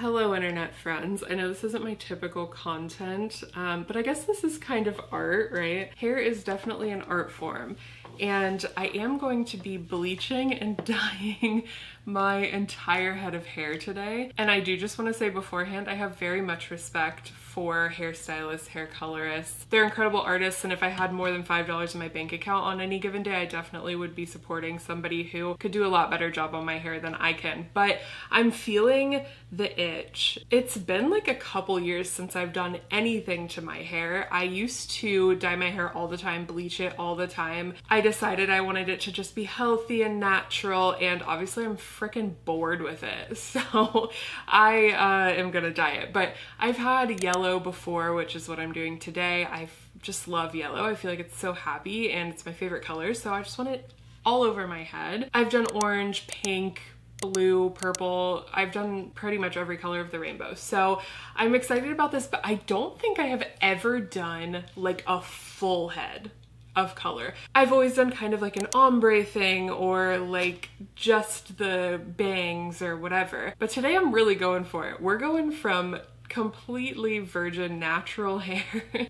Hello internet friends. I know this isn't my typical content, but I guess this is kind of art, right? Hair is definitely an art form, and I am going to be bleaching and dyeing my entire head of hair today. And I do just want to say beforehand, I have very much respect for hairstylists, hair colorists. They're incredible artists, and if I had more than $5 in my bank account on any given day, I definitely would be supporting somebody who could do a lot better job on my hair than I can. But I'm feeling the itch. It's been like a couple years since I've done anything to my hair. I used to dye my hair all the time, bleach it all the time. I decided I wanted it to just be healthy and natural, and obviously I'm freaking bored with it. So I am gonna dye it. But I've had yellow before, which is what I'm doing today. I just love yellow. I feel like it's so happy and it's my favorite color, so I just want it all over my head. I've done orange, pink, blue, purple. I've done pretty much every color of the rainbow. So I'm excited about this, but I don't think I have ever done like a full head of color. I've always done kind of like an ombre thing or like just the bangs or whatever. But today I'm really going for it. We're going from completely virgin natural hair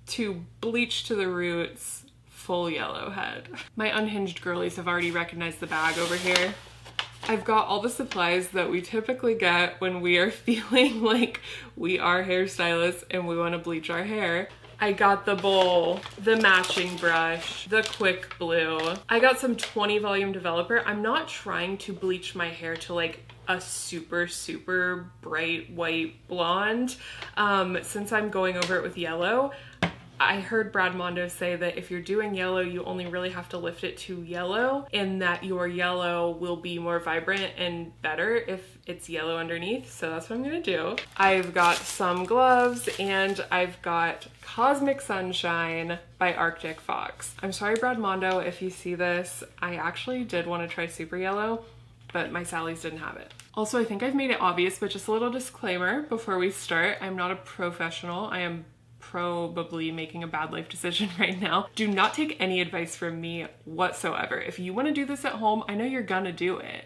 to bleach to the roots, full yellow head. My unhinged girlies have already recognized the bag over here. I've got all the supplies that we typically get when we are feeling like we are hairstylists and we want to bleach our hair. I got the bowl, the matching brush, the quick blue. I got some 20 volume developer. I'm not trying to bleach my hair to like a super bright white blonde. Since I'm going over it with yellow, I heard Brad Mondo say that if you're doing yellow, you only really have to lift it to yellow, and that your yellow will be more vibrant and better if it's yellow underneath. So that's what I'm gonna do. I've got some gloves, and I've got Cosmic Sunshine by Arctic Fox. I'm sorry, Brad Mondo, if you see this. I actually did want to try super yellow, but my Sally's didn't have it. Also, I think I've made it obvious, but just a little disclaimer before we start. I'm not a professional. I am probably making a bad life decision right now. Do not take any advice from me whatsoever. If you want to do this at home, I know you're gonna do it,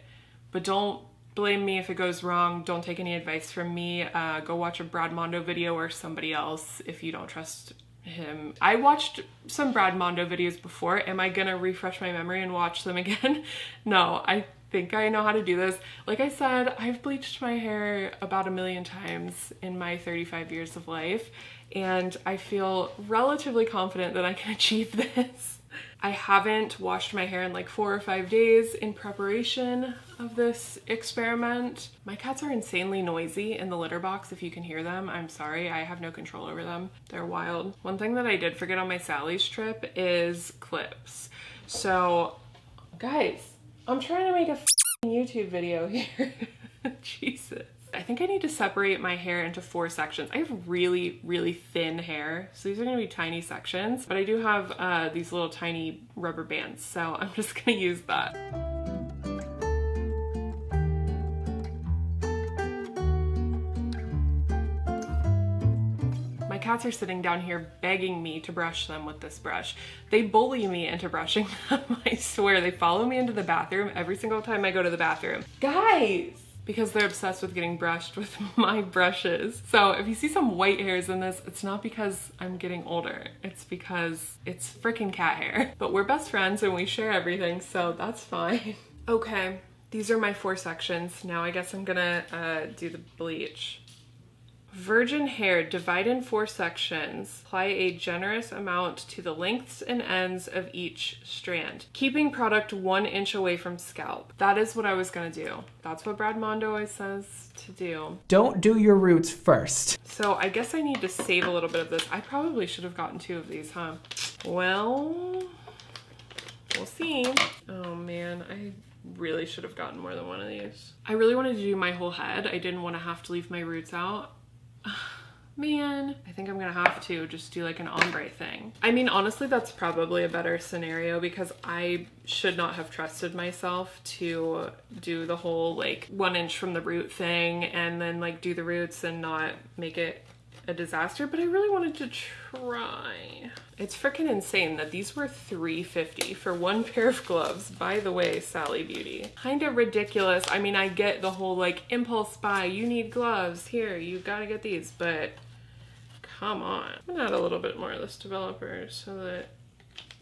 but don't blame me if it goes wrong. Don't take any advice from me. Go watch a Brad Mondo video or somebody else if you don't trust him. I watched some Brad Mondo videos before. Am I gonna refresh my memory and watch them again? No, I think I know how to do this. Like I said, I've bleached my hair about 1,000,000 times in my 35 years of life, and I feel relatively confident that I can achieve this. I haven't washed my hair in like 4 or 5 days in preparation of this experiment. My cats are insanely noisy in the litter box. If you can hear them, I'm sorry. I have no control over them. They're wild. One thing that I did forget on my Sally's trip is clips. So, guys, I'm trying to make a YouTube video here. Jesus. I think I need to separate my hair into 4 sections. I have really thin hair, so these are gonna be tiny sections, but I do have these little tiny rubber bands, so I'm just gonna use that. My cats are sitting down here begging me to brush them with this brush. They bully me into brushing them, I swear. They follow me into the bathroom every single time I go to the bathroom. Guys! Because they're obsessed with getting brushed with my brushes. So if you see some white hairs in this, it's not because I'm getting older. It's because it's freaking cat hair. But we're best friends and we share everything, so that's fine. Okay, these are my 4 sections. Now I guess I'm gonna do the bleach. Virgin hair, divide in 4 sections. Apply a generous amount to the lengths and ends of each strand, keeping product 1 inch away from scalp. That is what I was gonna do. That's what Brad Mondo always says to do. Don't do your roots first. So I guess I need to save a little bit of this. I probably should have gotten 2 of these, huh? Well, we'll see. Oh man, I really should have gotten more than 1 of these. I really wanted to do my whole head. I didn't want to have to leave my roots out. Man, I think I'm gonna have to just do like an ombre thing. I mean, honestly, that's probably a better scenario because I should not have trusted myself to do the whole like 1 inch from the root thing and then like do the roots and not make it a disaster, but I really wanted to try. It's freaking insane that these were $3.50 for one pair of gloves. By the way, Sally Beauty. Kinda ridiculous. I mean, I get the whole like impulse buy, you need gloves, here, you gotta get these, but come on. I'm gonna add a little bit more of this developer so that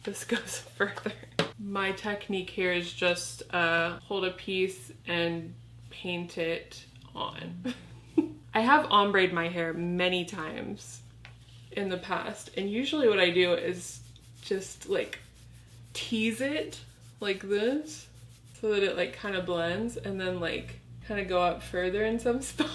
this goes further. My technique here is just hold a piece and paint it on. I have ombre'd my hair many times in the past, and usually what I do is just like tease it like this so that it like kind of blends, and then like kind of go up further in some spots.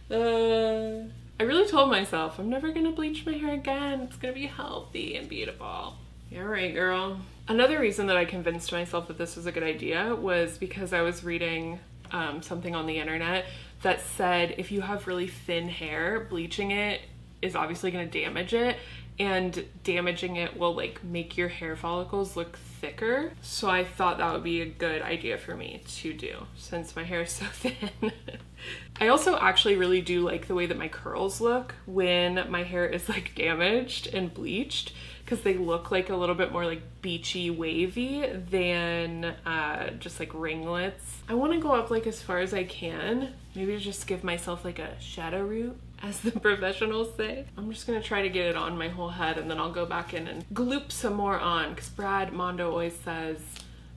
I really told myself I'm never gonna bleach my hair again. It's gonna be healthy and beautiful. Yeah, right, girl. Another reason that I convinced myself that this was a good idea was because I was reading something on the internet that said if you have really thin hair, bleaching it is obviously going to damage it, and damaging it will like make your hair follicles look thicker. So I thought that would be a good idea for me to do since my hair is so thin. I also actually really do like the way that my curls look when my hair is like damaged and bleached, because they look like a little bit more like beachy wavy than just like ringlets. I want to go up like as far as I can, maybe just give myself like a shadow root, as the professionals say. I'm just gonna try to get it on my whole head, and then I'll go back in and gloop some more on, because Brad Mondo always says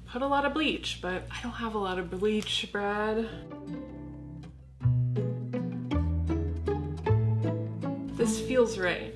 put a lot of bleach, but I don't have a lot of bleach, Brad. This feels right.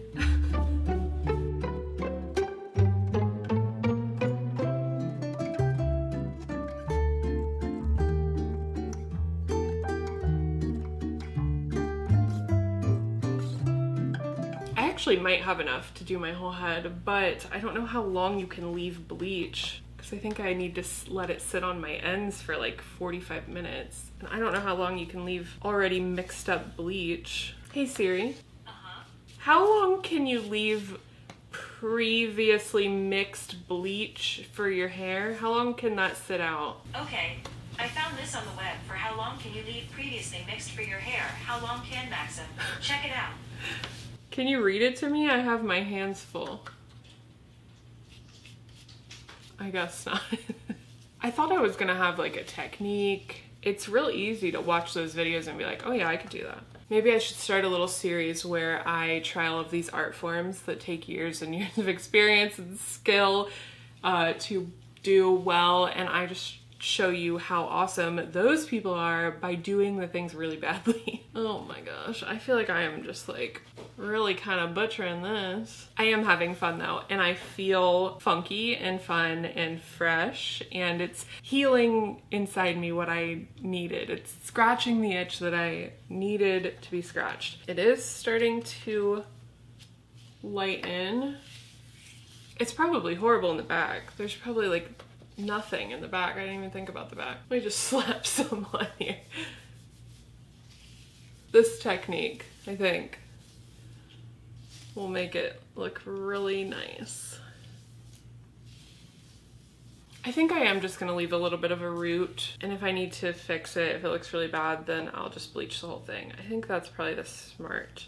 Actually might have enough to do my whole head, but I don't know how long you can leave bleach, because I think I need to let it sit on my ends for like 45 minutes, and I don't know how long you can leave already mixed up bleach. Hey Siri, how long can you leave previously mixed bleach for your hair? How long can that sit out? Okay, I found this on the web. For how long can you leave previously mixed for your hair? How long can Maxim? Check it out. Can you read it to me? I have my hands full. I guess not. I thought I was gonna have like a technique. It's real easy to watch those videos and be like, oh yeah, I could do that. Maybe I should start a little series where I try all of these art forms that take years and years of experience and skill to do well, and I just show you how awesome those people are by doing the things really badly. Oh my gosh, I feel like I am just like really kind of butchering this. I am having fun though, and I feel funky and fun and fresh, and it's healing inside me what I needed. It's scratching the itch that I needed to be scratched. It is starting to lighten. It's probably horrible in the back. There's probably like nothing in the back. I didn't even think about the back. Let me just slap someone here. This technique, I think, will make it look really nice. I think I am just gonna leave a little bit of a root, and if I need to fix it, if it looks really bad, then I'll just bleach the whole thing. I think that's probably the smart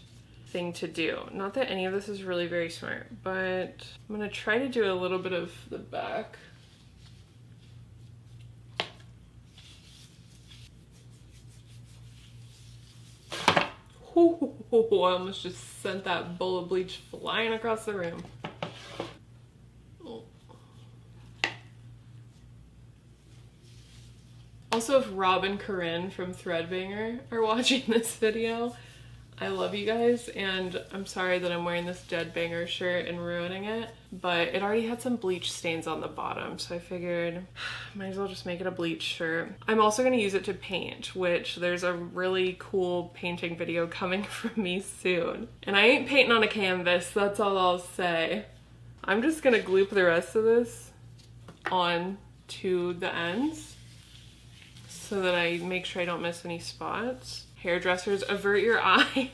thing to do. Not that any of this is really very smart, but I'm gonna try to do a little bit of the back. Ooh, I almost just sent that bowl of bleach flying across the room. Oh. Also, if Rob and Corinne from Threadbanger are watching this video, I love you guys, and I'm sorry that I'm wearing this Dead Banger shirt and ruining it, but it already had some bleach stains on the bottom, so I figured might as well just make it a bleach shirt. I'm also going to use it to paint, which there's a really cool painting video coming from me soon. And I ain't painting on a canvas, that's all I'll say. I'm just going to gloop the rest of this on to the ends so that I make sure I don't miss any spots. Hairdressers, avert your eyes.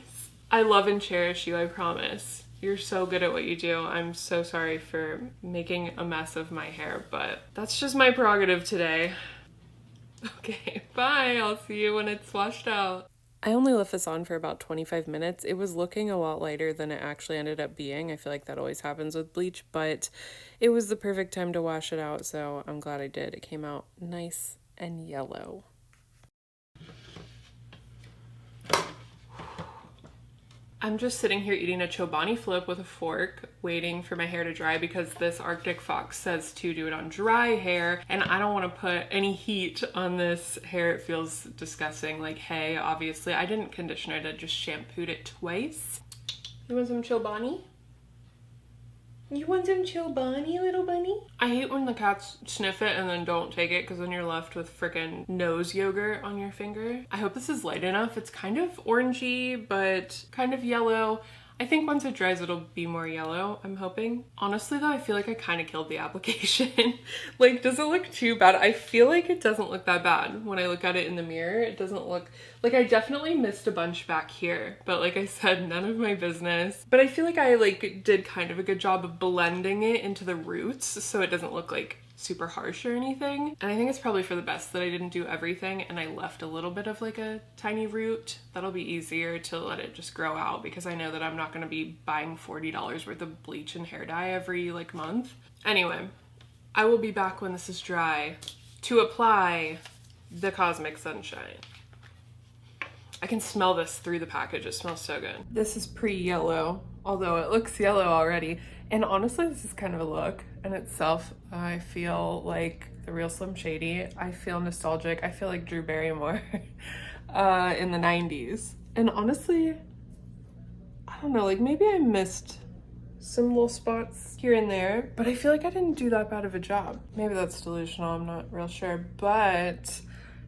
I love and cherish you, I promise. You're so good at what you do. I'm so sorry for making a mess of my hair, but that's just my prerogative today. Okay, bye. I'll see you when it's washed out. I only left this on for about 25 minutes. It was looking a lot lighter than it actually ended up being. I feel like that always happens with bleach, but it was the perfect time to wash it out, so I'm glad I did. It came out nice and yellow. I'm just sitting here eating a Chobani flip with a fork, waiting for my hair to dry because this Arctic Fox says to do it on dry hair, and I don't want to put any heat on this hair. It feels disgusting, like hay, obviously. I didn't condition it, I just shampooed it twice. You want some Chobani? You want some Chobani, little bunny? I hate when the cats sniff it and then don't take it, because then you're left with frickin' nose yogurt on your finger. I hope this is light enough. It's kind of orangey, but kind of yellow. I think once it dries, it'll be more yellow, I'm hoping. Honestly though, I feel like I kind of killed the application. Like, does it look too bad? I feel like it doesn't look that bad. When I look at it in the mirror, it doesn't look, like I definitely missed a bunch back here, but like I said, none of my business. But I feel like I did kind of a good job of blending it into the roots so it doesn't look like super harsh or anything. And I think it's probably for the best that I didn't do everything and I left a little bit of like a tiny root. That'll be easier to let it just grow out, because I know that I'm not going to be buying $40 worth of bleach and hair dye every like month. Anyway, I will be back when this is dry to apply the Cosmic Sunshine. I can smell this through the package. It smells so good. This is pre-yellow, although it looks yellow already. And honestly, this is kind of a look in itself. I feel like the real Slim Shady. I feel nostalgic. I feel like Drew Barrymore in the 90s. And honestly, I don't know, like maybe I missed some little spots here and there, but I feel like I didn't do that bad of a job. Maybe that's delusional, I'm not real sure, but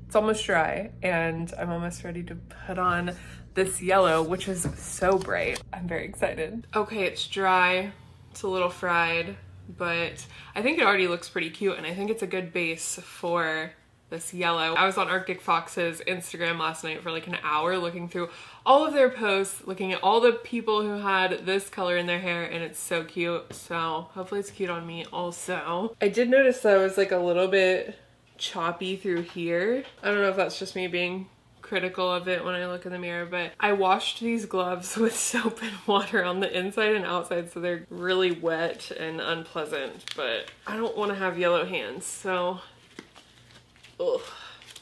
it's almost dry and I'm almost ready to put on this yellow, which is so bright. I'm very excited. Okay, it's dry. It's a little fried, but I think it already looks pretty cute and I think it's a good base for this yellow. I was on Arctic Fox's Instagram last night for like an hour looking through all of their posts, looking at all the people who had this color in their hair, and it's so cute. So hopefully it's cute on me also. I did notice that I was like a little bit choppy through here. I don't know if that's just me being critical of it when I look in the mirror, but I washed these gloves with soap and water on the inside and outside, so they're really wet and unpleasant, but I don't want to have yellow hands, so ugh.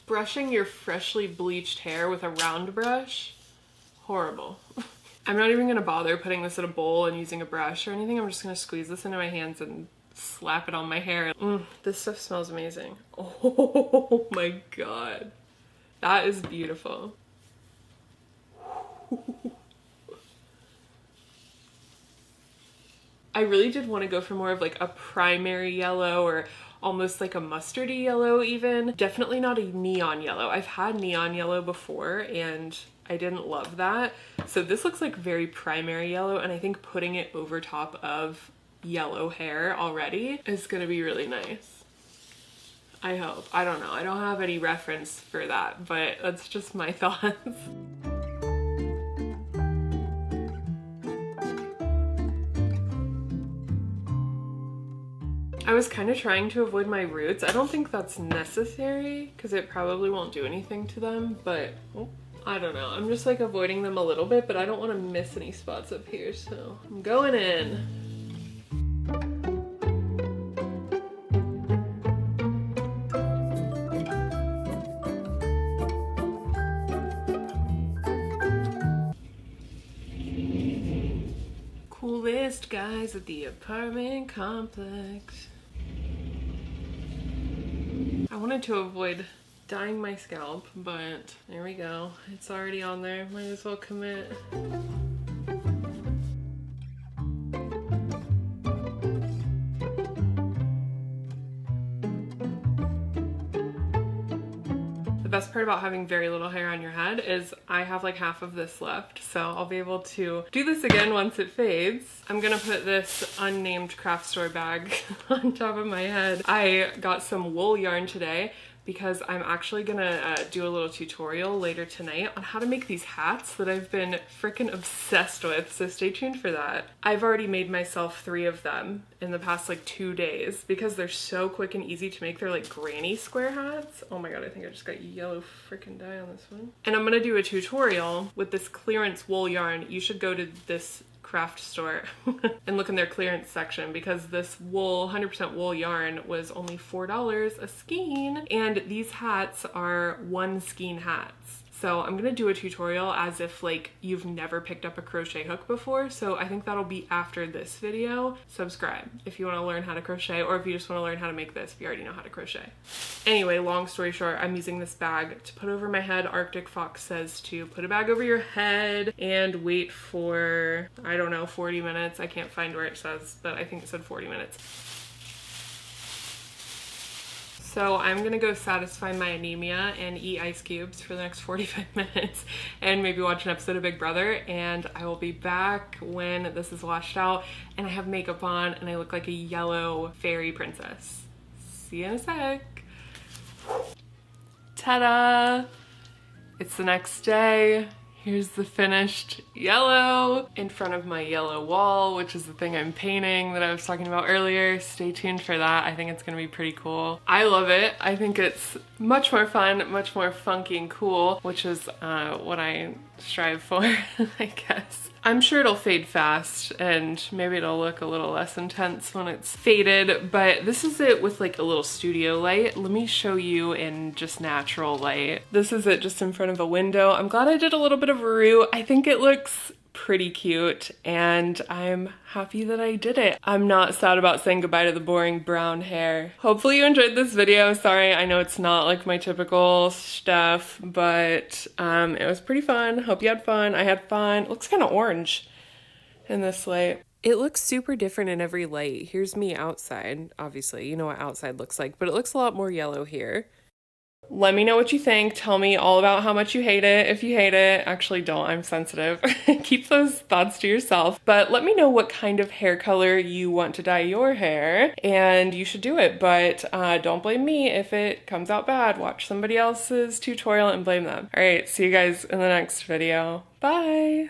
Brushing your freshly bleached hair with a round brush, horrible. I'm not even gonna bother putting this in a bowl and using a brush or anything. I'm just gonna squeeze this into my hands and slap it on my hair. This stuff smells amazing. Oh my god. That is beautiful. I really did want to go for more of like a primary yellow or almost like a mustardy yellow even. Definitely not a neon yellow. I've had neon yellow before and I didn't love that. So this looks like very primary yellow, and I think putting it over top of yellow hair already is gonna be really nice. I hope. I don't know. I don't have any reference for that, but that's just my thoughts. I was kind of trying to avoid my roots. I don't think that's necessary because it probably won't do anything to them, but I don't know. I'm just like avoiding them a little bit, but I don't want to miss any spots up here, so I'm going in. Coolest guys at the apartment complex. I wanted to avoid dyeing my scalp, but there we go. It's already on there. Might as well commit. The best part about having very little hair on your head is I have like half of this left, so I'll be able to do this again once it fades. I'm gonna put this unnamed craft store bag on top of my head. I got some wool yarn today because I'm actually gonna do a little tutorial later tonight on how to make these hats that I've been freaking obsessed with, so stay tuned for that. I've already made myself 3 of them in the past like 2 days because they're so quick and easy to make. They're like granny square hats. Oh my god, I think I just got yellow freaking dye on this one. And I'm gonna do a tutorial with this clearance wool yarn. You should go to this craft store and look in their clearance section because this wool, 100% wool yarn was only $4 a skein, and these hats are 1 skein hats. So I'm gonna do a tutorial as if like you've never picked up a crochet hook before. So I think that'll be after this video. Subscribe if you wanna learn how to crochet, or if you just wanna learn how to make this if you already know how to crochet. Anyway, long story short, I'm using this bag to put over my head. Arctic Fox says to put a bag over your head and wait for, I don't know, 40 minutes. I can't find where it says, but I think it said 40 minutes. So I'm gonna go satisfy my anemia and eat ice cubes for the next 45 minutes and maybe watch an episode of Big Brother, and I will be back when this is washed out and I have makeup on and I look like a yellow fairy princess. See you in a sec. Ta-da! It's the next day. Here's the finished yellow in front of my yellow wall, which is the thing I'm painting that I was talking about earlier. Stay tuned for that. I think it's gonna be pretty cool. I love it. I think it's much more fun, much more funky and cool, which is what I strive for, I guess. I'm sure it'll fade fast and maybe it'll look a little less intense when it's faded, but this is it with like a little studio light. Let me show you in just natural light. This is it just in front of a window. I'm glad I did a little bit of a root. I think it looks pretty cute and I'm happy that I did it. I'm not sad about saying goodbye to the boring brown hair. Hopefully you enjoyed this video. Sorry, I know it's not like my typical stuff, but it was pretty fun. Hope you had fun. I had fun. It looks kind of orange in this light. It looks super different in every light. Here's me outside, obviously. You know what outside looks like, but it looks a lot more yellow here. Let me know what you think. Tell me all about how much you hate it. If you hate it, actually don't, I'm sensitive. Keep those thoughts to yourself. But let me know what kind of hair color you want to dye your hair and you should do it. But don't blame me if it comes out bad. Watch somebody else's tutorial and blame them. All right, see you guys in the next video. Bye.